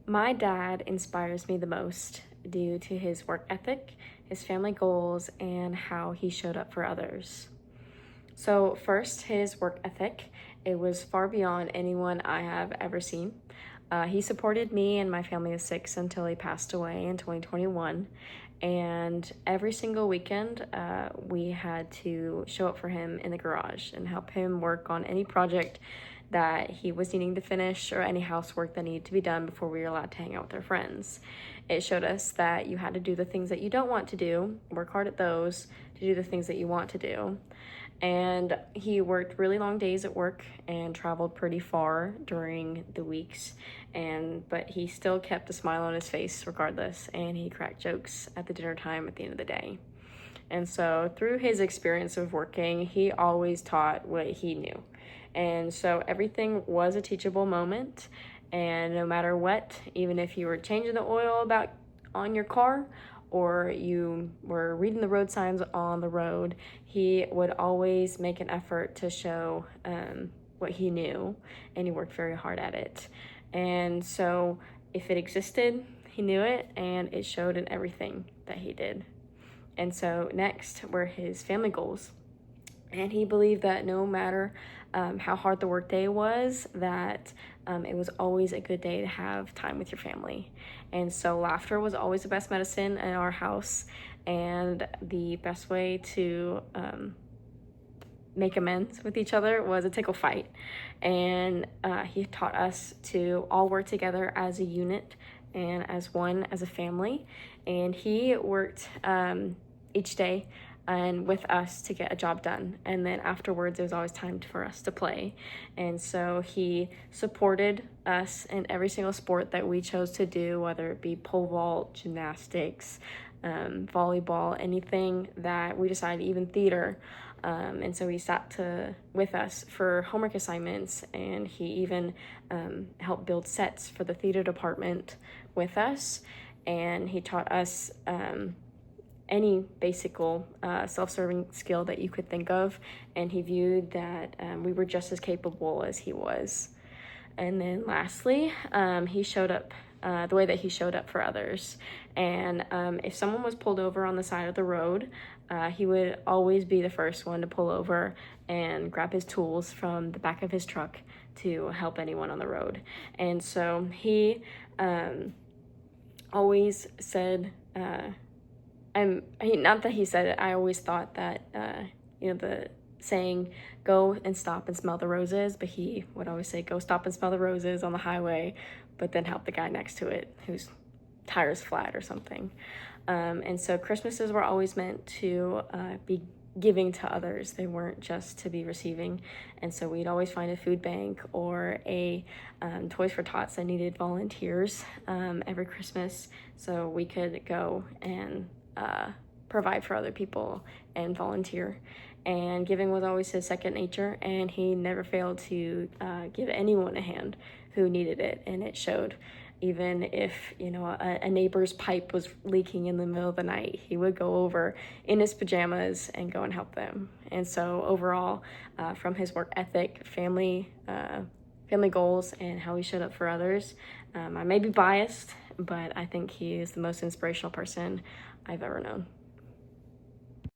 My dad inspires me the most due to his work ethic, his family goals, and how he showed up for others. So, first, his work ethic. It was far beyond anyone I have ever seen. He supported me and my family of six until he passed away in 2021. And every single weekend, we had to show up for him in the garage and help him work on any project that he was needing to finish or any housework that needed to be done before we were allowed to hang out with our friends. It showed us that you had to do the things that you don't want to do, work hard at those, to do the things that you want to do. And he worked really long days at work and traveled pretty far during the weeks, but he still kept a smile on his face regardless, and he cracked jokes at the dinner time at the end of the day. And so through his experience of working, he always taught what he knew. And so everything was a teachable moment. And no matter what, even if you were changing the oil about on your car or you were reading the road signs on the road, he would always make an effort to show what he knew, and he worked very hard at it. And so if it existed, he knew it, and it showed in everything that he did. And so next were his family goals. And he believed that no matter how hard the workday was, that it was always a good day to have time with your family. And so laughter was always the best medicine in our house. And the best way to make amends with each other was a tickle fight. And he taught us to all work together as a unit and as one, as a family. And he worked each day and with us to get a job done. And then afterwards, it was always time for us to play. And so he supported us in every single sport that we chose to do, whether it be pole vault, gymnastics, volleyball, anything that we decided, even theater. And so he sat with us for homework assignments, and he even helped build sets for the theater department with us. And he taught us any basic self-serving skill that you could think of, and he viewed that we were just as capable as he was. And then lastly, he showed up the way that he showed up for others. And if someone was pulled over on the side of the road, he would always be the first one to pull over and grab his tools from the back of his truck to help anyone on the road. And so he always said, not that he said it, I always thought that, the saying, go and stop and smell the roses, but he would always say, go stop and smell the roses on the highway, but then help the guy next to it whose tire's flat or something. And so Christmases were always meant to be giving to others. They weren't just to be receiving. And so we'd always find a food bank or a Toys for Tots that needed volunteers every Christmas, so we could go and provide for other people and volunteer. And giving was always his second nature, and he never failed to give anyone a hand who needed it, and it showed. Even if a neighbor's pipe was leaking in the middle of the night, he would go over in his pajamas and go and help them. And so overall, from his work ethic, family goals, and how he showed up for others, I may be biased, but I think he is the most inspirational person I've ever known.